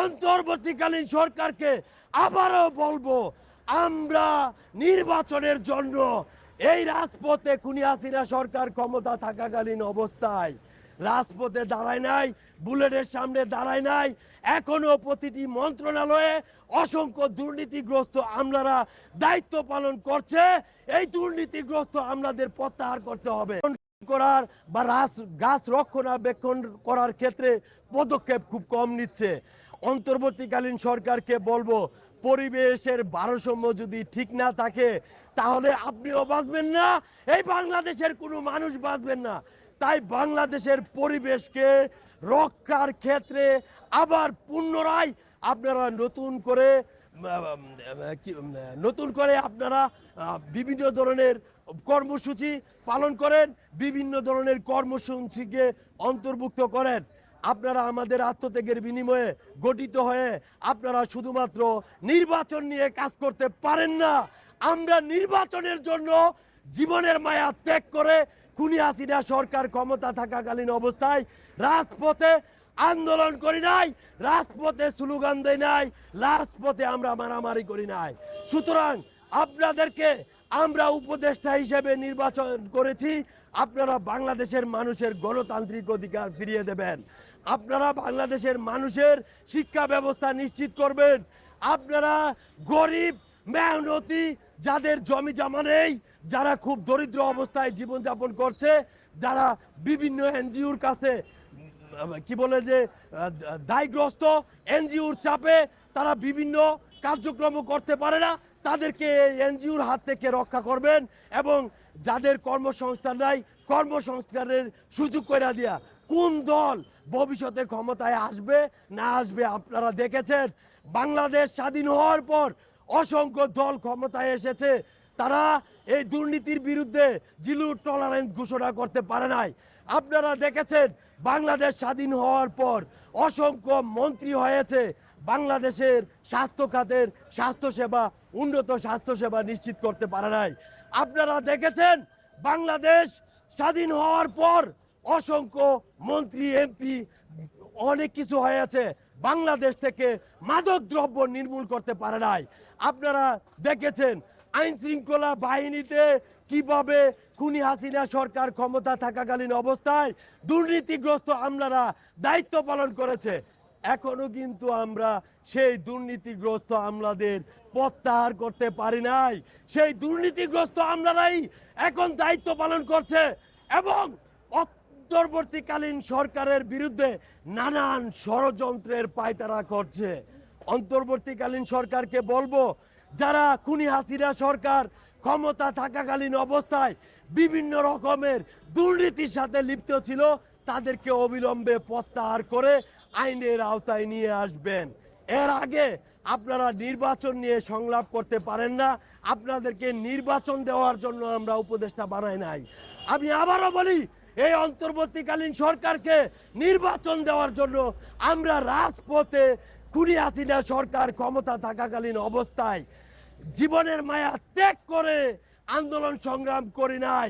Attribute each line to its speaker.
Speaker 1: অন্তর্বর্তীকালীন সরকারকে আবারও বলবো, আমরা নির্বাচনের জন্য এই রাজপথে খুনি হাসিনা সরকার ক্ষমতা থাকাকালীন অবস্থায় রাজপথে দাঁড়ায় নাই, বুলেটের সামনে দাঁড়ায় নাই। এখনো প্রতিটি মন্ত্রণালয়ে অসংখ্য দুর্নীতিগ্রস্ত আমলারা দায়িত্ব পালন করছে। এই দুর্নীতিগ্রস্ত আমলাদের প্রত্যাহার করতে হবে করার বা গাছ রক্ষণাবেক্ষণ করার ক্ষেত্রে পদক্ষেপ খুব কম নিচ্ছে। অন্তর্বর্তীকালীন সরকারকে বলবো, পরিবেশের ভারসাম্য যদি ঠিক না থাকে তাহলে আপনিও বাঁচবেন না, এই বাংলাদেশের কোনো মানুষ বাঁচবেন না। তাই বাংলাদেশের পরিবেশকে রক্ষার ক্ষেত্রে আবার পুনরায় আপনারা নতুন করে আপনারা বিভিন্ন ধরনের কর্মসূচি পালন করেন, বিভিন্ন ধরনের কর্মসূচিকে অন্তর্ভুক্ত করেন। আপনারা আমাদের আত্মত্যাগের বিনিময়ে গঠিত হয়ে আপনারা শুধুমাত্র নির্বাচন নিয়ে কাজ করতে পারেন না। আমরা নির্বাচনের জন্য জীবনের মায়া ত্যাগ করে খুনি হাসিনা সরকার ক্ষমতা থাকাকালীন অবস্থায় রাজপথে আন্দোলন করি নাই, রাজপথে স্লোগান দেই নাই, রাজপথে আমরা মারামারি করি নাই। সুতরাং আপনাদেরকে আমরা উপদেষ্টা হিসেবে নির্বাচন করেছি, আপনারা বাংলাদেশের মানুষের গণতান্ত্রিক অধিকার ফিরিয়ে দেবেন, আপনারা বাংলাদেশের মানুষের শিক্ষা ব্যবস্থা নিশ্চিত করবেন, আপনারা গরিব মেহনতি যাদের জমি জমা নেই, যারা খুব দরিদ্র অবস্থায় জীবনযাপন করছে, যারা বিভিন্ন এনজিওর কাছে কি বলে যে দায়গ্রস্ত, এনজিওর চাপে তারা বিভিন্ন কার্যক্রম করতে পারে না, তাদেরকে এনজিওর হাত থেকে রক্ষা করবেন এবং যাদের কর্মসংস্থান নাই কর্মসংস্থানের সুযোগ করে দেয়া। কোন দল ভবিষ্যতে ক্ষমতায় আসবে না আসবে আপনারা দেখেছেন। বাংলাদেশ স্বাধীন হওয়ার পর অসংখ্য দল ক্ষমতায় এসেছে, তারা এই দুর্নীতির বিরুদ্ধে জিরো টলারেন্স ঘোষণা করতে পারে নাই। আপনারা দেখেছেন বাংলাদেশ স্বাধীন হওয়ার পর অসংখ্য মন্ত্রী হয়েছে, বাংলাদেশের স্বাস্থ্য খাতের স্বাস্থ্যসেবা উন্নত স্বাস্থ্যসেবা নিশ্চিত করতে পারে নাই। আপনারা দেখেছেন বাংলাদেশ স্বাধীন হওয়ার পর অসংখ্য মন্ত্রী এমপি অনেক কিছু হয়েছে, বাংলাদেশ থেকে মাদক দ্রব্য নির্মূল করতে পারে নাই। আপনারা দেখেছেন আইন শৃঙ্খলা বাহিনীতে কিভাবে খুনি হাসিনা সরকার ক্ষমতা থাকাকালীন অবস্থায় দুর্নীতিগ্রস্ত আমলারা দায়িত্ব পালন করেছে। এখনো কিন্তু আমরা সেই দুর্নীতিগ্রস্ত আমলাদের প্রত্যাহার করতে পারি নাই। সেই দুর্নীতিগ্রস্ত আমলারাই এখন দায়িত্ব পালন করছে এবং অন্তর্বর্তীকালীন সরকারের বিরুদ্ধে নানান ষড়যন্ত্রের পায়তারা করছে। অন্তর্বর্তীকালীন সরকারকে বলবো, যারা খুনি হাসিনা সরকার ক্ষমতা থাকাকালীন অবস্থায় বিভিন্ন রকমের দুর্নীতির সাথে লিপ্ত ছিল, তাদেরকে অবিলম্বে প্রত্যাহার করে আইনের আওতায় নিয়ে আসবেন। এর আগে আপনারা নির্বাচন নিয়ে সংলাপ করতে পারেন না, আপনাদেরকে নির্বাচন দেওয়ার জন্য আমরা উপদেষ্টা বানাই নাই। আমি আবারও বলি, এই অন্তর্বর্তীকালীন সরকারকে নির্বাচন দেওয়ার জন্য আমরা রাজপথে খুনি হাসিনা সরকার ক্ষমতা থাকাকালীন অবস্থায় জীবনের মায়া ত্যাগ করে আন্দোলন সংগ্রাম করি নাই।